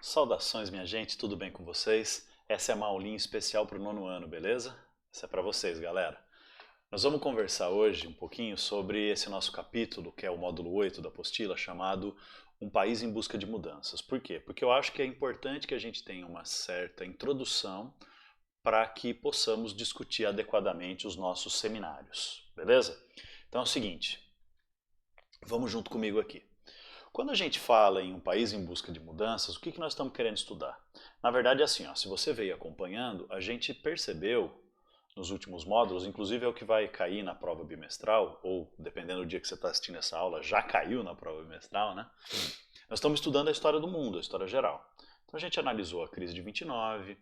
Saudações, minha gente, tudo bem com vocês? Essa é uma aulinha especial para o nono ano, beleza? Essa é para vocês, galera. Nós vamos conversar hoje um pouquinho sobre esse nosso capítulo, que é o módulo 8 da apostila, chamado Um País em Busca de Mudanças. Por quê? Porque eu acho que é importante que a gente tenha uma certa introdução para que possamos discutir adequadamente os nossos seminários, beleza? Então é o seguinte, vamos junto comigo aqui. Quando a gente fala em um país em busca de mudanças, o que nós estamos querendo estudar? Na verdade é assim, ó, se você veio acompanhando, a gente percebeu nos últimos módulos, inclusive é o que vai cair na prova bimestral, ou dependendo do dia que você está assistindo essa aula, já caiu na prova bimestral, né? Nós estamos estudando a história do mundo, a história geral. Então a gente analisou a crise de 29,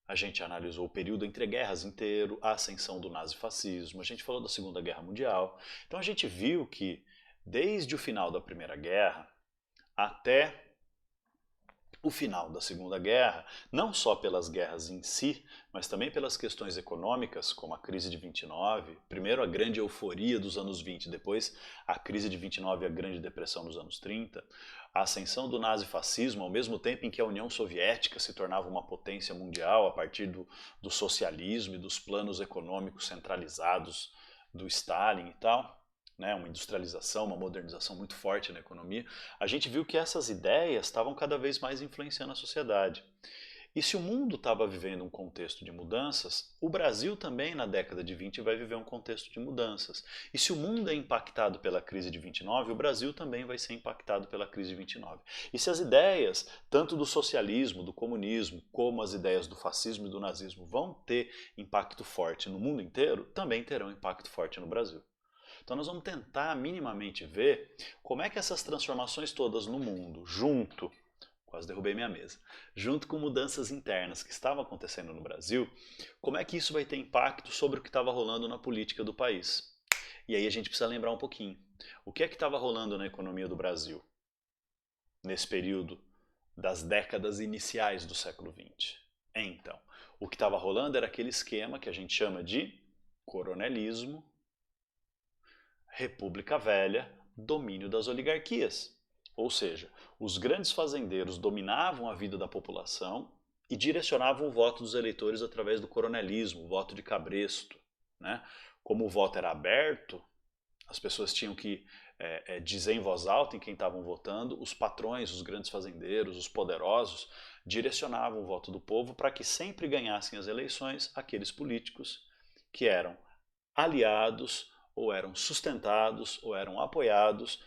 a gente analisou o período entre guerras inteiro, a ascensão do nazifascismo, a gente falou da Segunda Guerra Mundial. Então a gente viu que desde o final da Primeira Guerra até o final da Segunda Guerra, não só pelas guerras em si, mas também pelas questões econômicas, como a crise de 29, primeiro a grande euforia dos anos 20, depois a crise de 29 e a grande depressão dos anos 30, a ascensão do nazifascismo, ao mesmo tempo em que a União Soviética se tornava uma potência mundial a partir do socialismo e dos planos econômicos centralizados do Stalin e tal, né, uma industrialização, uma modernização muito forte na economia, a gente viu que essas ideias estavam cada vez mais influenciando a sociedade. E se o mundo estava vivendo um contexto de mudanças, o Brasil também na década de 20 vai viver um contexto de mudanças. E se o mundo é impactado pela crise de 29, o Brasil também vai ser impactado pela crise de 29. E se as ideias, tanto do socialismo, do comunismo, como as ideias do fascismo e do nazismo vão ter impacto forte no mundo inteiro, também terão impacto forte no Brasil. Então nós vamos tentar minimamente ver como é que essas transformações todas no mundo, quase derrubei minha mesa, junto com mudanças internas que estavam acontecendo no Brasil, como é que isso vai ter impacto sobre o que estava rolando na política do país. E aí a gente precisa lembrar um pouquinho. O que é que estava rolando na economia do Brasil nesse período das décadas iniciais do século XX? Então, o que estava rolando era aquele esquema que a gente chama de coronelismo, República Velha, domínio das oligarquias. Ou seja, os grandes fazendeiros dominavam a vida da população e direcionavam o voto dos eleitores através do coronelismo, o voto de cabresto. Né? Como o voto era aberto, as pessoas tinham que dizer em voz alta em quem estavam votando, os patrões, os grandes fazendeiros, os poderosos, direcionavam o voto do povo para que sempre ganhassem as eleições aqueles políticos que eram aliados ou eram sustentados ou eram apoiados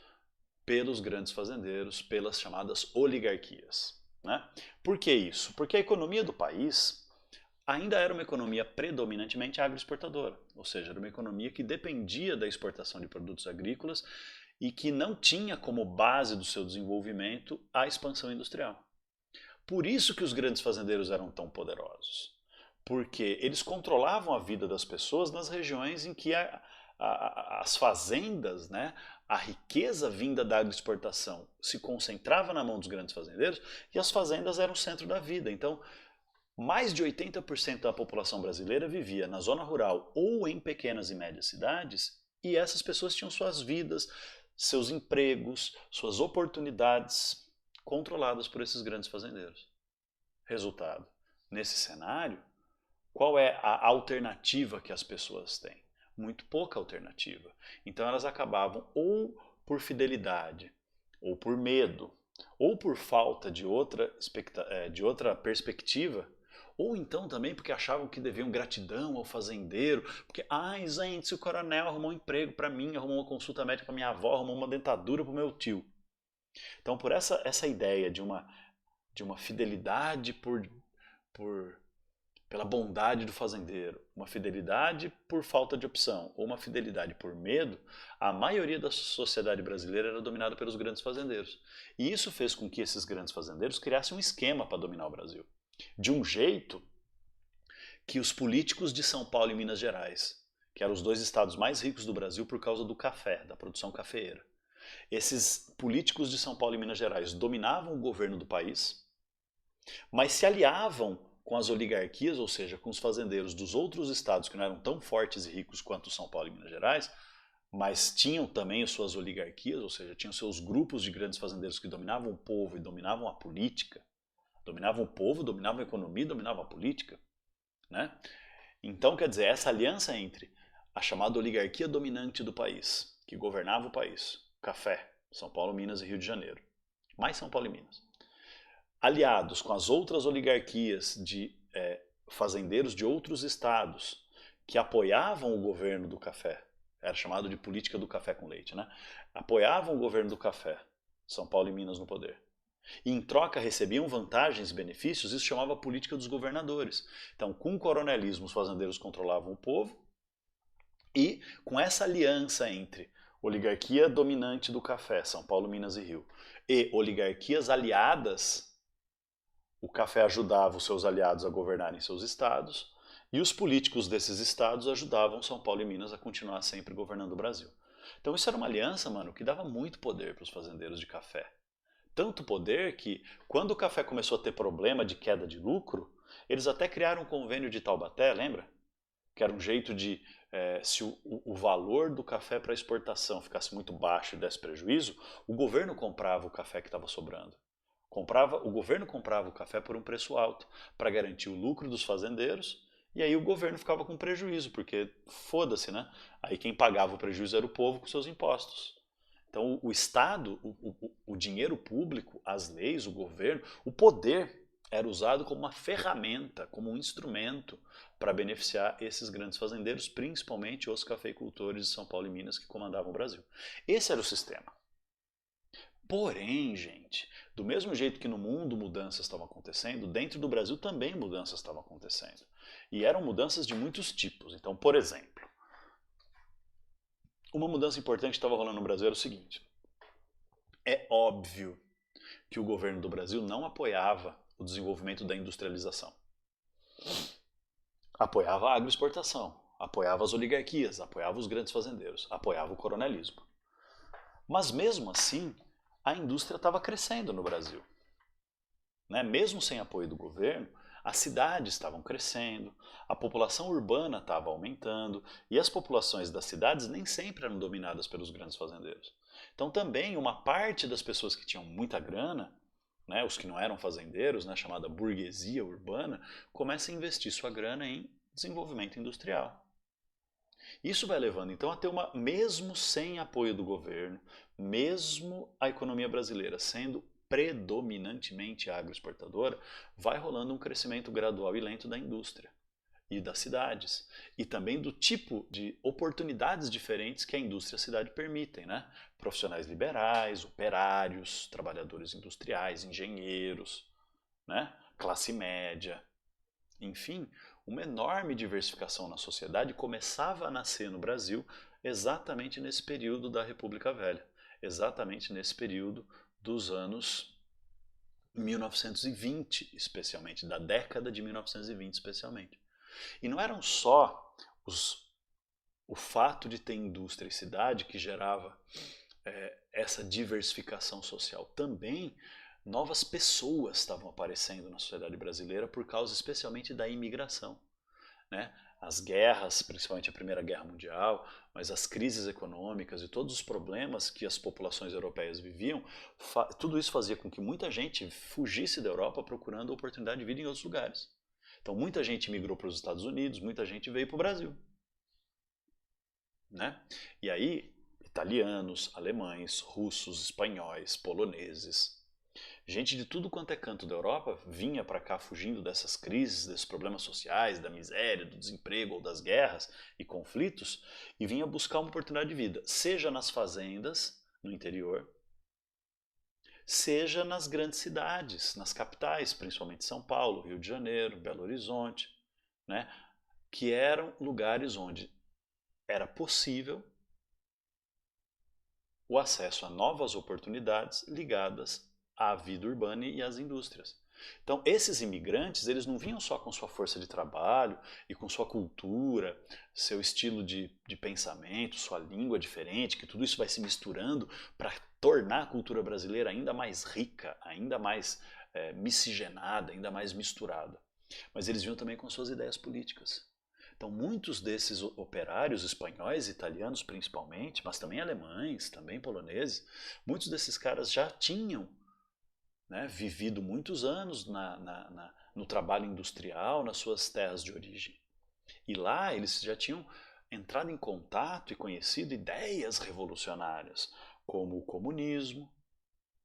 pelos grandes fazendeiros, pelas chamadas oligarquias. Né? Por que isso? Porque a economia do país ainda era uma economia predominantemente agroexportadora, ou seja, era uma economia que dependia da exportação de produtos agrícolas e que não tinha como base do seu desenvolvimento a expansão industrial. Por isso que os grandes fazendeiros eram tão poderosos, porque eles controlavam a vida das pessoas nas regiões em que as fazendas, né, a riqueza vinda da agroexportação se concentrava na mão dos grandes fazendeiros e as fazendas eram o centro da vida. Então, mais de 80% da população brasileira vivia na zona rural ou em pequenas e médias cidades e essas pessoas tinham suas vidas, seus empregos, suas oportunidades controladas por esses grandes fazendeiros. Resultado, nesse cenário, qual é a alternativa que as pessoas têm? Muito pouca alternativa. Então elas acabavam ou por fidelidade, ou por medo, ou por falta de outra perspectiva, ou então também porque achavam que deviam gratidão ao fazendeiro, porque, ai gente, se o coronel arrumou um emprego para mim, arrumou uma consulta médica para minha avó, arrumou uma dentadura para o meu tio. Então por essa ideia de uma fidelidade por pela bondade do fazendeiro, uma fidelidade por falta de opção ou uma fidelidade por medo, a maioria da sociedade brasileira era dominada pelos grandes fazendeiros. E isso fez com que esses grandes fazendeiros criassem um esquema para dominar o Brasil. De um jeito que os políticos de São Paulo e Minas Gerais, que eram os dois estados mais ricos do Brasil por causa do café, da produção cafeeira, esses políticos de São Paulo e Minas Gerais dominavam o governo do país, mas se aliavam com as oligarquias, ou seja, com os fazendeiros dos outros estados que não eram tão fortes e ricos quanto São Paulo e Minas Gerais, mas tinham também as suas oligarquias, ou seja, tinham seus grupos de grandes fazendeiros que dominavam o povo e dominavam a política, Dominavam o povo, dominavam a economia, dominavam a política, né? Então, quer dizer, essa aliança entre a chamada oligarquia dominante do país, que governava o país, café, São Paulo, Minas e Rio de Janeiro, mais São Paulo e Minas, aliados com as outras oligarquias de fazendeiros de outros estados que apoiavam o governo do café, era chamado de política do café com leite, né? Apoiavam o governo do café, São Paulo e Minas no poder. E em troca recebiam vantagens e benefícios, isso chamava política dos governadores. Então, com o coronelismo, os fazendeiros controlavam o povo, e com essa aliança entre oligarquia dominante do café, São Paulo, Minas e Rio, e oligarquias aliadas, o café ajudava os seus aliados a governarem seus estados, e os políticos desses estados ajudavam São Paulo e Minas a continuar sempre governando o Brasil. Então isso era uma aliança, mano, que dava muito poder para os fazendeiros de café. Tanto poder que, quando o café começou a ter problema de queda de lucro, eles até criaram um convênio de Taubaté, lembra? Que era um jeito de, se o valor do café para exportação ficasse muito baixo e desse prejuízo, o governo comprava o café que estava sobrando. O governo comprava o café por um preço alto, para garantir o lucro dos fazendeiros, e aí o governo ficava com prejuízo, porque foda-se, né? Aí quem pagava o prejuízo era o povo com seus impostos. Então o Estado, o dinheiro público, as leis, o governo, o poder era usado como uma ferramenta, como um instrumento para beneficiar esses grandes fazendeiros, principalmente os cafeicultores de São Paulo e Minas que comandavam o Brasil. Esse era o sistema. Porém, gente, do mesmo jeito que no mundo mudanças estavam acontecendo, dentro do Brasil também mudanças estavam acontecendo. E eram mudanças de muitos tipos. Então, por exemplo, uma mudança importante que estava rolando no Brasil era o seguinte: é óbvio que o governo do Brasil não apoiava o desenvolvimento da industrialização. Apoiava a agroexportação, apoiava as oligarquias, apoiava os grandes fazendeiros, apoiava o coronelismo. Mas mesmo assim, a indústria estava crescendo no Brasil. Né? Mesmo sem apoio do governo, as cidades estavam crescendo, a população urbana estava aumentando, e as populações das cidades nem sempre eram dominadas pelos grandes fazendeiros. Então também uma parte das pessoas que tinham muita grana, né, os que não eram fazendeiros, né, chamada burguesia urbana, começa a investir sua grana em desenvolvimento industrial. Isso vai levando então a ter mesmo sem apoio do governo, mesmo a economia brasileira sendo predominantemente agroexportadora, vai rolando um crescimento gradual e lento da indústria e das cidades, e também do tipo de oportunidades diferentes que a indústria e a cidade permitem, né? Profissionais liberais, operários, trabalhadores industriais, engenheiros, né? Classe média, enfim, uma enorme diversificação na sociedade começava a nascer no Brasil exatamente nesse período da República Velha, exatamente nesse período dos anos 1920, especialmente, da década de 1920 especialmente. E não eram só o fato de ter indústria e cidade que gerava essa diversificação social. Também novas pessoas estavam aparecendo na sociedade brasileira por causa especialmente da imigração. Né? As guerras, principalmente a Primeira Guerra Mundial, mas as crises econômicas e todos os problemas que as populações europeias viviam, tudo isso fazia com que muita gente fugisse da Europa procurando oportunidade de vida em outros lugares. Então muita gente migrou para os Estados Unidos, muita gente veio para o Brasil. Né? E aí, italianos, alemães, russos, espanhóis, poloneses, gente de tudo quanto é canto da Europa vinha para cá fugindo dessas crises, desses problemas sociais, da miséria, do desemprego ou das guerras e conflitos, e vinha buscar uma oportunidade de vida, seja nas fazendas, no interior, seja nas grandes cidades, nas capitais, principalmente São Paulo, Rio de Janeiro, Belo Horizonte, né? Que eram lugares onde era possível o acesso a novas oportunidades ligadas à vida urbana e às indústrias. Então, esses imigrantes, eles não vinham só com sua força de trabalho e com sua cultura, seu estilo de pensamento, sua língua diferente, que tudo isso vai se misturando para tornar a cultura brasileira ainda mais rica, ainda mais miscigenada, ainda mais misturada. Mas eles vinham também com suas ideias políticas. Então, muitos desses operários espanhóis, italianos principalmente, mas também alemães, também poloneses, muitos desses caras já tinham né, vivido muitos anos no trabalho industrial, nas suas terras de origem. E lá eles já tinham entrado em contato e conhecido ideias revolucionárias, como o comunismo,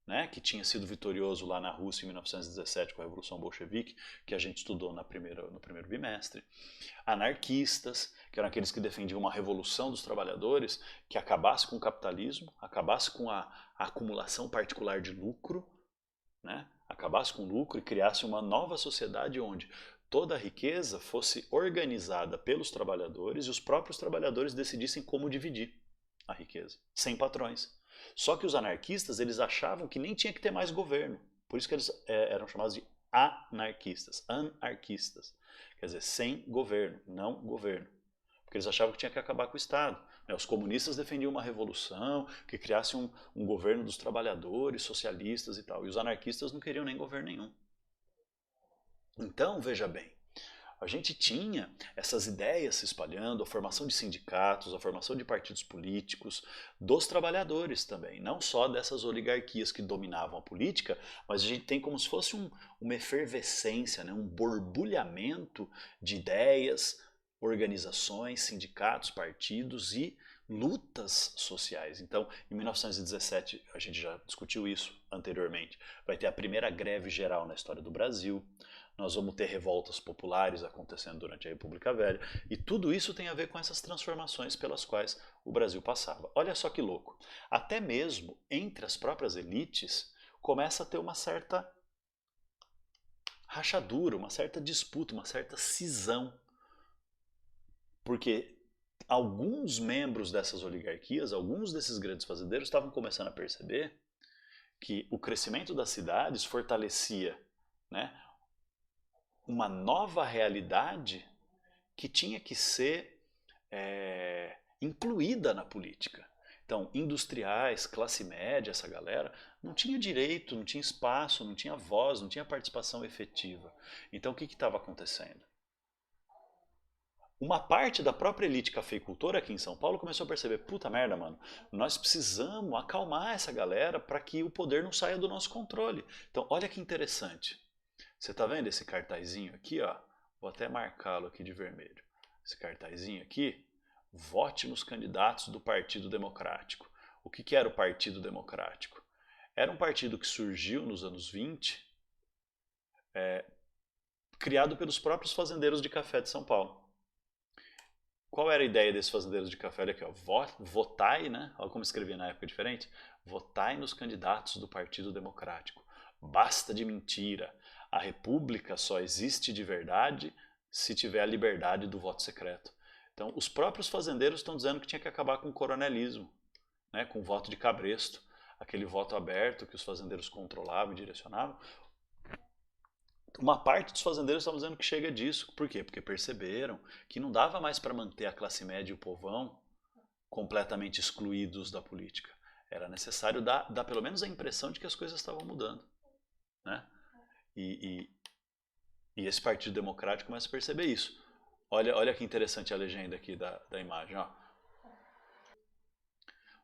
né, que tinha sido vitorioso lá na Rússia em 1917 com a Revolução Bolchevique, que a gente estudou no primeiro bimestre. Anarquistas, que eram aqueles que defendiam uma revolução dos trabalhadores que acabasse com o capitalismo, acabasse com a acumulação particular de lucro, né, acabasse com o lucro e criasse uma nova sociedade onde toda a riqueza fosse organizada pelos trabalhadores e os próprios trabalhadores decidissem como dividir a riqueza, sem patrões. Só que os anarquistas, eles achavam que nem tinha que ter mais governo. Por isso que eles eram chamados de anarquistas. Quer dizer, sem governo, não governo. Porque eles achavam que tinha que acabar com o Estado. Os comunistas defendiam uma revolução, que criasse um governo dos trabalhadores, socialistas e tal. E os anarquistas não queriam nem governo nenhum. Então, veja bem, a gente tinha essas ideias se espalhando, a formação de sindicatos, a formação de partidos políticos, dos trabalhadores também, não só dessas oligarquias que dominavam a política, mas a gente tem como se fosse uma efervescência, né, um borbulhamento de ideias, organizações, sindicatos, partidos e lutas sociais. Então, em 1917, a gente já discutiu isso anteriormente, vai ter a primeira greve geral na história do Brasil. Nós vamos ter revoltas populares acontecendo durante a República Velha, e tudo isso tem a ver com essas transformações pelas quais o Brasil passava. Olha só que louco, até mesmo entre as próprias elites começa a ter uma certa rachadura, uma certa disputa, uma certa cisão, porque alguns membros dessas oligarquias, alguns desses grandes fazendeiros estavam começando a perceber que o crescimento das cidades fortalecia, né, uma nova realidade que tinha que ser incluída na política. Então, industriais, classe média, essa galera, não tinha direito, não tinha espaço, não tinha voz, não tinha participação efetiva. Então, o que estava acontecendo? Uma parte da própria elite cafeicultora aqui em São Paulo começou a perceber, puta merda, mano, nós precisamos acalmar essa galera para que o poder não saia do nosso controle. Então, olha que interessante. Você está vendo esse cartazinho aqui, ó? Vou até marcá-lo aqui de vermelho. Esse cartazinho aqui, vote nos candidatos do Partido Democrático. O que era o Partido Democrático? Era um partido que surgiu nos anos 20, criado pelos próprios fazendeiros de café de São Paulo. Qual era a ideia desses fazendeiros de café? Olha aqui, ó, votai, né? Olha como escrevia na época diferente. Votai nos candidatos do Partido Democrático. Basta de mentira. A república só existe de verdade se tiver a liberdade do voto secreto. Então, os próprios fazendeiros estão dizendo que tinha que acabar com o coronelismo, né, com o voto de cabresto, aquele voto aberto que os fazendeiros controlavam e direcionavam. Uma parte dos fazendeiros estavam dizendo que chega disso. Por quê? Porque perceberam que não dava mais para manter a classe média e o povão completamente excluídos da política. Era necessário dar pelo menos a impressão de que as coisas estavam mudando, né? E esse Partido Democrático começa a perceber isso. Olha que interessante a legenda aqui da imagem. Ó.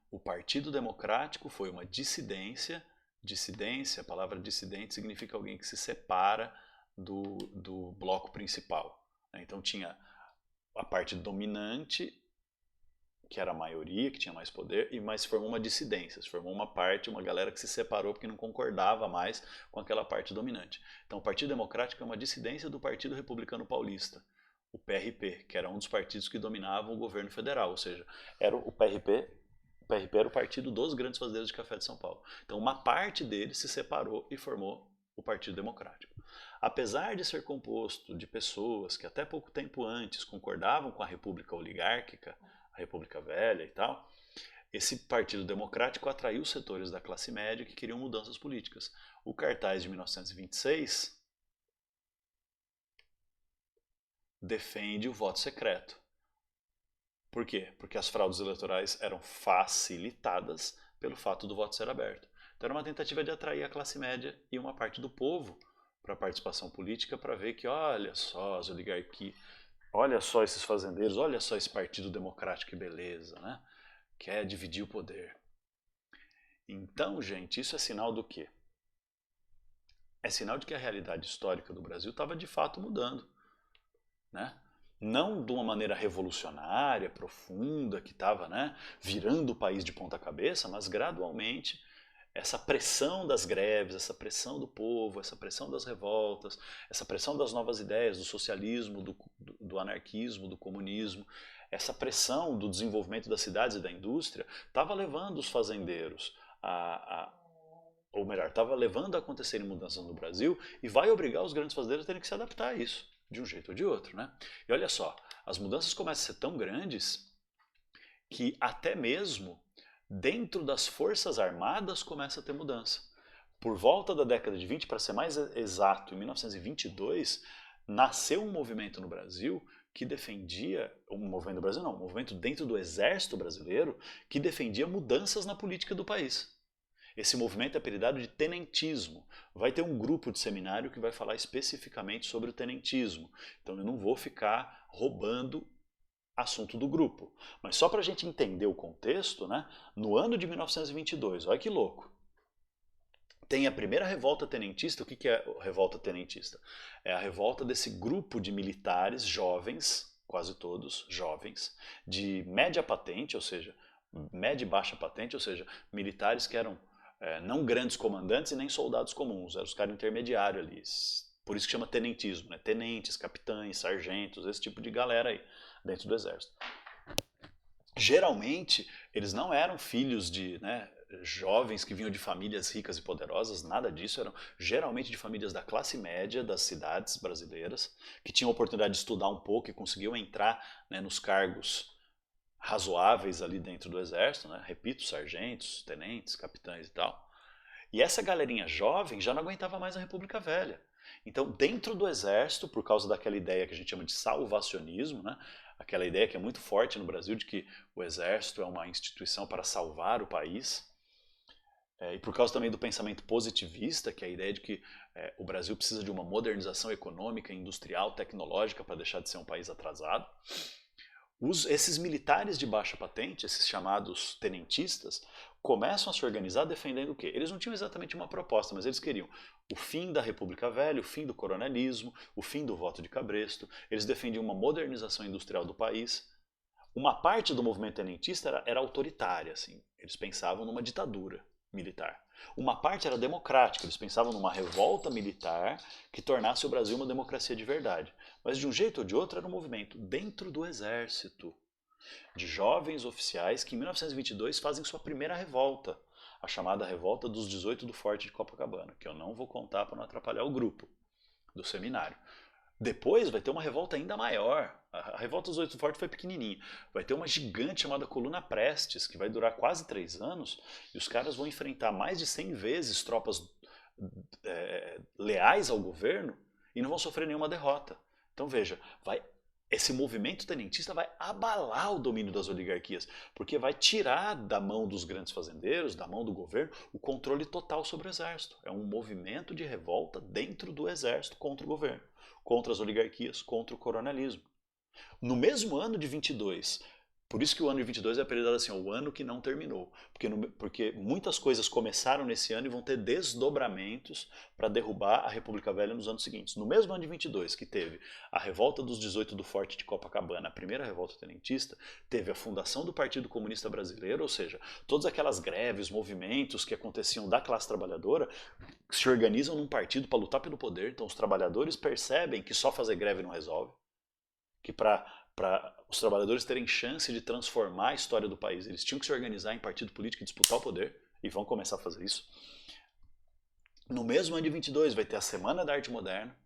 O Partido Democrático foi uma dissidência. Dissidência, a palavra dissidente significa alguém que se separa do bloco principal. Então tinha a parte dominante, que era a maioria, que tinha mais poder, mas se formou uma dissidência, se formou uma parte, uma galera que se separou porque não concordava mais com aquela parte dominante. Então o Partido Democrático é uma dissidência do Partido Republicano Paulista, o PRP, que era um dos partidos que dominavam o governo federal, ou seja, era o PRP era o partido dos grandes fazendeiros de café de São Paulo. Então uma parte deles se separou e formou o Partido Democrático. Apesar de ser composto de pessoas que até pouco tempo antes concordavam com a República Oligárquica, a República Velha e tal, esse Partido Democrático atraiu setores da classe média que queriam mudanças políticas. O cartaz de 1926 defende o voto secreto. Por quê? Porque as fraudes eleitorais eram facilitadas pelo fato do voto ser aberto. Então era uma tentativa de atrair a classe média e uma parte do povo para a participação política, para ver que, olha só, as oligarquias, olha só esses fazendeiros, olha só esse Partido Democrático, que beleza, né? Quer dividir o poder. Então, gente, isso é sinal do quê? é sinal de que a realidade histórica do Brasil estava de fato mudando, né? Não de uma maneira revolucionária, profunda, que estava, né, virando o país de ponta cabeça, mas gradualmente essa pressão das greves, essa pressão do povo, essa pressão das revoltas, essa pressão das novas ideias, do socialismo, do anarquismo, do comunismo, essa pressão do desenvolvimento das cidades e da indústria, estava levando os fazendeiros ou melhor, estava levando a acontecerem mudanças no Brasil e vai obrigar os grandes fazendeiros a terem que se adaptar a isso, de um jeito ou de outro, né? E olha só, as mudanças começam a ser tão grandes que até mesmo dentro das Forças Armadas começa a ter mudança. Por volta da década de 20, para ser mais exato, em 1922, nasceu um movimento no Brasil que defendia, um movimento no Brasil não, um movimento dentro do exército brasileiro que defendia mudanças na política do país. Esse movimento é apelidado de tenentismo. Vai ter um grupo de seminário que vai falar especificamente sobre o tenentismo. Então eu não vou ficar roubando assunto do grupo. Mas só para a gente entender o contexto, né, no ano de 1922, olha que louco, tem a primeira revolta tenentista. O que é a revolta tenentista? É a revolta desse grupo de militares jovens, quase todos jovens, de média patente, ou seja, média e baixa patente, ou seja, militares que eram não grandes comandantes e nem soldados comuns, eram os caras intermediários ali. Por isso que chama tenentismo, né? Tenentes, capitães, sargentos, esse tipo de galera aí dentro do exército. Geralmente, eles não eram filhos de, né, jovens que vinham de famílias ricas e poderosas, nada disso, eram geralmente de famílias da classe média das cidades brasileiras, que tinham a oportunidade de estudar um pouco e conseguiam entrar, né, nos cargos razoáveis ali dentro do exército, né? Repito, sargentos, tenentes, capitães e tal. E essa galerinha jovem já não aguentava mais a República Velha. Então, dentro do exército, por causa daquela ideia que a gente chama de salvacionismo, né? Aquela ideia que é muito forte no Brasil de que o exército é uma instituição para salvar o país, e por causa também do pensamento positivista, que é a ideia de que o Brasil precisa de uma modernização econômica, industrial, tecnológica para deixar de ser um país atrasado. Esses militares de baixa patente, esses chamados tenentistas, começam a se organizar defendendo o quê? Eles não tinham exatamente uma proposta, mas eles queriam o fim da República Velha, o fim do coronelismo, o fim do voto de cabresto. Eles defendiam uma modernização industrial do país. Uma parte do movimento tenentista era autoritária, assim. Eles pensavam numa ditadura militar. Uma parte era democrática, eles pensavam numa revolta militar que tornasse o Brasil uma democracia de verdade. Mas de um jeito ou de outro era um movimento dentro do exército, de jovens oficiais que em 1922 fazem sua primeira revolta, a chamada Revolta dos 18 do Forte de Copacabana, que eu não vou contar para não atrapalhar o grupo do seminário. Depois vai ter uma revolta ainda maior. A revolta dos 18 do Forte foi pequenininha. Vai ter uma gigante chamada Coluna Prestes, que vai durar quase 3 anos, e os caras vão enfrentar mais de 100 vezes tropas leais ao governo e não vão sofrer nenhuma derrota. Então veja, esse movimento tenentista vai abalar o domínio das oligarquias, porque vai tirar da mão dos grandes fazendeiros, da mão do governo, o controle total sobre o exército. É um movimento de revolta dentro do exército contra o governo, contra as oligarquias, contra o coronelismo. No mesmo ano de 22, por isso que o ano de 22 é apelidado assim, o ano que não terminou. Porque muitas coisas começaram nesse ano e vão ter desdobramentos para derrubar a República Velha nos anos seguintes. No mesmo ano de 22, que teve a revolta dos 18 do Forte de Copacabana, a primeira revolta tenentista, teve a fundação do Partido Comunista Brasileiro, ou seja, todas aquelas greves, movimentos que aconteciam da classe trabalhadora, se organizam num partido para lutar pelo poder. Então os trabalhadores percebem que só fazer greve não resolve, que para os trabalhadores terem chance de transformar a história do país, eles tinham que se organizar em partido político e disputar o poder, e vão começar a fazer isso. No mesmo ano de 22 vai ter a Semana da Arte Moderna.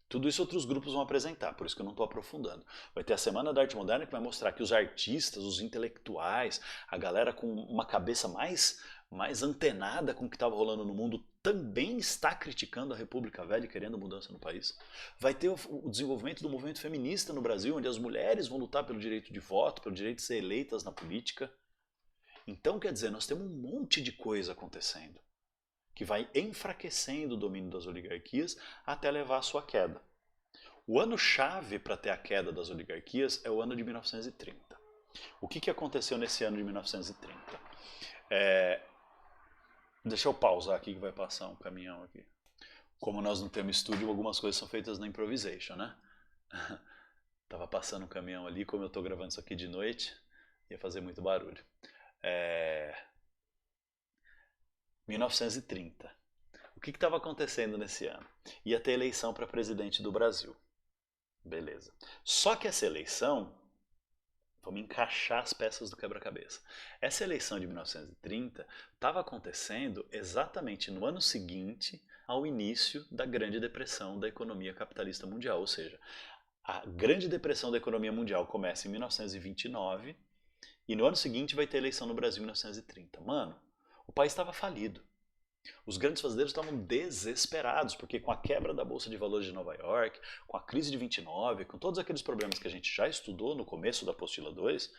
Tudo isso outros grupos vão apresentar, por isso que eu não estou aprofundando. Vai ter a Semana da Arte Moderna que vai mostrar que os artistas, os intelectuais, a galera com uma cabeça mais antenada com o que estava rolando no mundo também está criticando a República Velha e querendo mudança no país. Vai ter o desenvolvimento do movimento feminista no Brasil, onde as mulheres vão lutar pelo direito de voto, pelo direito de ser eleitas na política. Então, quer dizer, nós temos um monte de coisa acontecendo que vai enfraquecendo o domínio das oligarquias até levar à sua queda. O ano-chave para ter a queda das oligarquias é o ano de 1930. O que aconteceu nesse ano de 1930? Deixa eu pausar aqui que vai passar um caminhão aqui. Como nós não temos estúdio, algumas coisas são feitas na improvisation, né? Tava passando um caminhão ali, como eu tô gravando isso aqui de noite, ia fazer muito barulho. 1930. O que estava acontecendo nesse ano? Ia ter eleição para presidente do Brasil. Beleza. Só que essa eleição, vamos encaixar as peças do quebra-cabeça. Essa eleição de 1930 estava acontecendo exatamente no ano seguinte ao início da Grande Depressão da economia capitalista mundial. Ou seja, a Grande Depressão da economia mundial começa em 1929 e no ano seguinte vai ter eleição no Brasil em 1930. Mano, o país estava falido. Os grandes fazendeiros estavam desesperados, porque com a quebra da Bolsa de Valores de Nova York, com a crise de 29, com todos aqueles problemas que a gente já estudou no começo da apostila 2,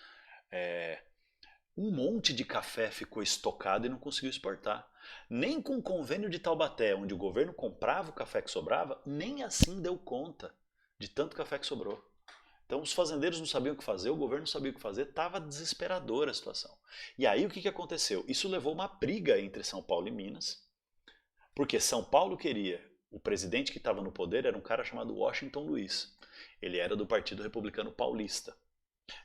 um monte de café ficou estocado e não conseguiu exportar. Nem com o convênio de Taubaté, onde o governo comprava o café que sobrava, nem assim deu conta de tanto café que sobrou. Então os fazendeiros não sabiam o que fazer, o governo não sabia o que fazer, estava desesperadora a situação. E aí o que aconteceu? Isso levou uma briga entre São Paulo e Minas, porque São Paulo queria, o presidente que estava no poder era um cara chamado Washington Luiz. Ele era do Partido Republicano Paulista.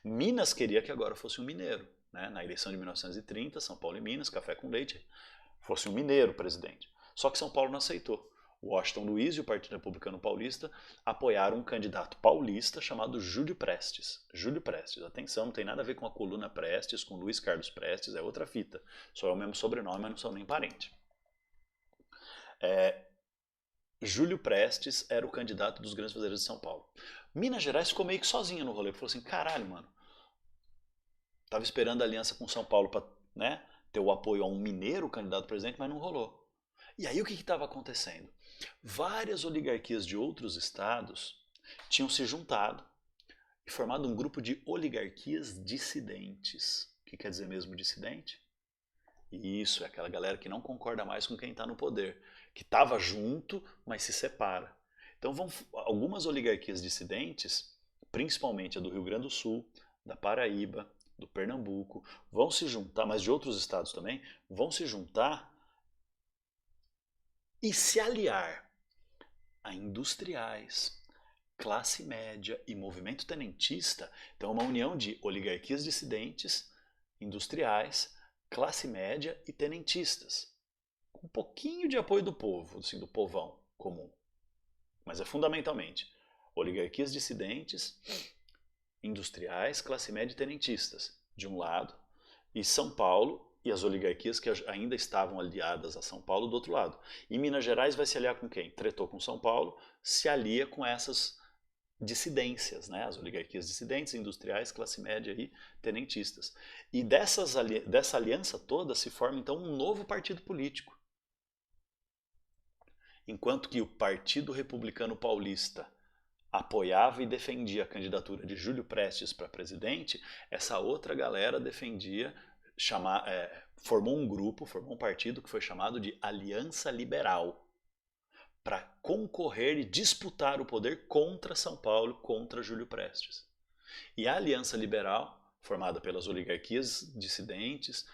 Minas queria que agora fosse um mineiro. Né? Na eleição de 1930, São Paulo e Minas, café com leite, fosse um mineiro presidente. Só que São Paulo não aceitou. Washington Luiz e o Partido Republicano Paulista apoiaram um candidato paulista chamado Júlio Prestes. Júlio Prestes, atenção, não tem nada a ver com a coluna Prestes, com Luiz Carlos Prestes, é outra fita. Só é o mesmo sobrenome, mas não são nem parentes. Júlio Prestes era o candidato dos grandes fazendeiros de São Paulo. Minas Gerais ficou meio que sozinha no rolê, falou assim, caralho, mano, tava esperando a aliança com São Paulo para, né, ter o apoio a um mineiro candidato a presidente, mas não rolou. E aí o que estava acontecendo? Várias oligarquias de outros estados tinham se juntado e formado um grupo de oligarquias dissidentes. O que quer dizer mesmo dissidente? Isso, é aquela galera que não concorda mais com quem está no poder, que estava junto, mas se separa. Então algumas oligarquias dissidentes, principalmente a do Rio Grande do Sul, da Paraíba, do Pernambuco, vão se juntar, mas de outros estados também, vão se juntar e se aliar a industriais, classe média e movimento tenentista. Então é uma união de oligarquias dissidentes, industriais, classe média e tenentistas. Com um pouquinho de apoio do povo, assim, do povão comum. Mas é fundamentalmente oligarquias dissidentes, industriais, classe média e tenentistas, de um lado, e São Paulo e as oligarquias que ainda estavam aliadas a São Paulo do outro lado. E Minas Gerais vai se aliar com quem? Tretou com São Paulo, se alia com essas dissidências, né? As oligarquias dissidentes, industriais, classe média e tenentistas. E dessa aliança toda se forma então um novo partido político. Enquanto que o Partido Republicano Paulista apoiava e defendia a candidatura de Júlio Prestes para presidente, essa outra galera defendia, formou um grupo, formou um partido que foi chamado de Aliança Liberal, para concorrer e disputar o poder contra São Paulo, contra Júlio Prestes. E a Aliança Liberal, formada pelas oligarquias dissidentes,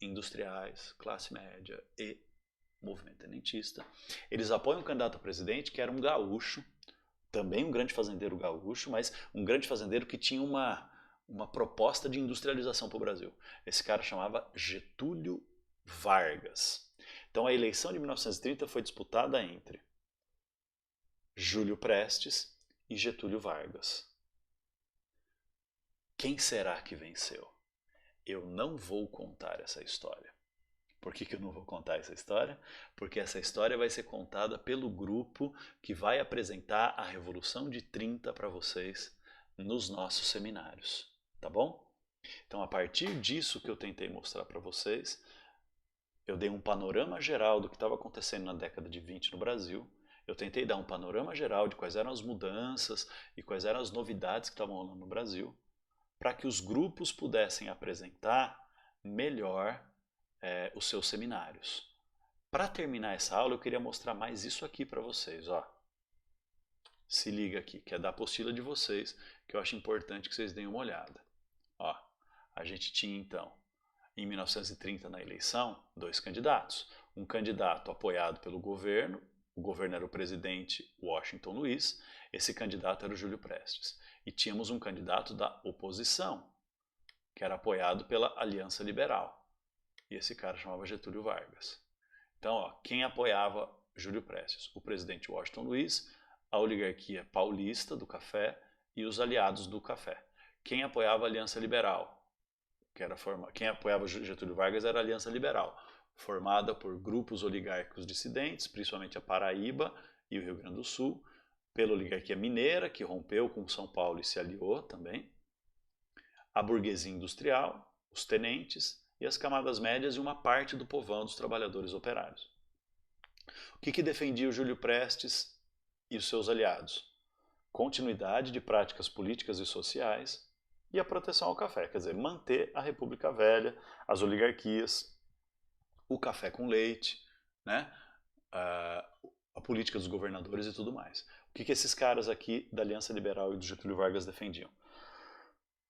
industriais, classe média e movimento tenentista, eles apoiam um candidato a presidente que era um gaúcho, também um grande fazendeiro gaúcho, mas um grande fazendeiro que tinha uma proposta de industrialização para o Brasil. Esse cara chamava Getúlio Vargas. Então a eleição de 1930 foi disputada entre Júlio Prestes e Getúlio Vargas. Quem será que venceu? Eu não vou contar essa história. Por que eu não vou contar essa história? Porque essa história vai ser contada pelo grupo que vai apresentar a Revolução de 30 para vocês nos nossos seminários, tá bom? Então, a partir disso que eu tentei mostrar para vocês, eu dei um panorama geral do que estava acontecendo na década de 20 no Brasil. Eu tentei dar um panorama geral de quais eram as mudanças e quais eram as novidades que estavam rolando no Brasil, para que os grupos pudessem apresentar melhor os seus seminários. Para terminar essa aula, eu queria mostrar mais isso aqui para vocês. Ó. Se liga aqui, que é da apostila de vocês, que eu acho importante que vocês deem uma olhada. Ó, a gente tinha então, em 1930 na eleição, dois candidatos. Um candidato apoiado pelo governo o governo era o presidente Washington Luiz, esse candidato era o Júlio Prestes. E tínhamos um candidato da oposição, que era apoiado pela Aliança Liberal. E esse cara chamava Getúlio Vargas. Então, ó, quem apoiava Júlio Prestes? O presidente Washington Luiz, a oligarquia paulista do café e os aliados do café. Quem apoiava a Aliança Liberal? Quem apoiava Getúlio Vargas era a Aliança Liberal, formada por grupos oligárquicos dissidentes, principalmente a Paraíba e o Rio Grande do Sul, pela oligarquia mineira, que rompeu com São Paulo e se aliou também, a burguesia industrial, os tenentes e as camadas médias e uma parte do povão dos trabalhadores operários. O que defendia o Júlio Prestes e os seus aliados? Continuidade de práticas políticas e sociais e a proteção ao café, quer dizer, manter a República Velha, as oligarquias, o café com leite, né? A política dos governadores e tudo mais. O que esses caras aqui da Aliança Liberal e do Getúlio Vargas defendiam?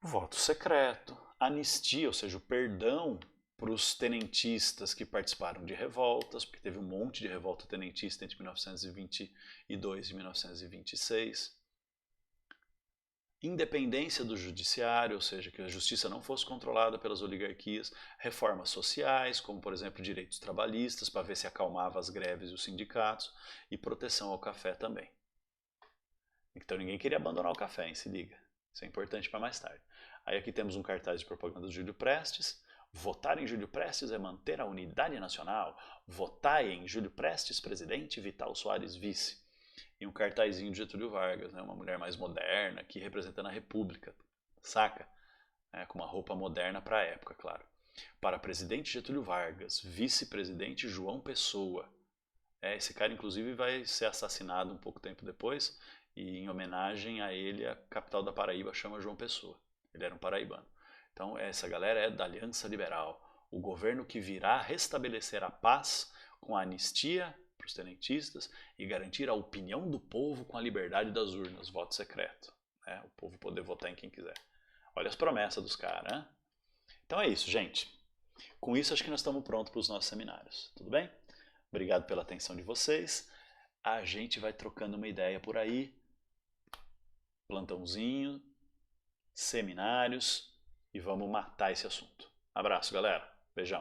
Voto secreto, anistia, ou seja, o perdão para os tenentistas que participaram de revoltas, porque teve um monte de revolta tenentista entre 1922 e 1926. Independência do judiciário, ou seja, que a justiça não fosse controlada pelas oligarquias, reformas sociais, como por exemplo direitos trabalhistas, para ver se acalmava as greves e os sindicatos, e proteção ao café também. Então ninguém queria abandonar o café, hein? Se liga. Isso é importante para mais tarde. Aí aqui temos um cartaz de propaganda do Júlio Prestes. Votar em Júlio Prestes é manter a unidade nacional. Votai em Júlio Prestes, presidente, Vital Soares, vice. E um cartazinho de Getúlio Vargas, né? Uma mulher mais moderna, aqui representando a República, saca? Com uma roupa moderna para a época, claro. Para presidente Getúlio Vargas, vice-presidente João Pessoa. Esse cara, inclusive, vai ser assassinado um pouco tempo depois, e em homenagem a ele, a capital da Paraíba chama João Pessoa. Ele era um paraibano. Então, essa galera é da Aliança Liberal. O governo que virá restabelecer a paz com a anistia para os tenentistas e garantir a opinião do povo com a liberdade das urnas, voto secreto. O povo poder votar em quem quiser. Olha as promessas dos caras, né? Então é isso, gente. Com isso, acho que nós estamos prontos para os nossos seminários. Tudo bem? Obrigado pela atenção de vocês. A gente vai trocando uma ideia por aí. Plantãozinho, seminários, e vamos matar esse assunto. Abraço, galera. Beijão.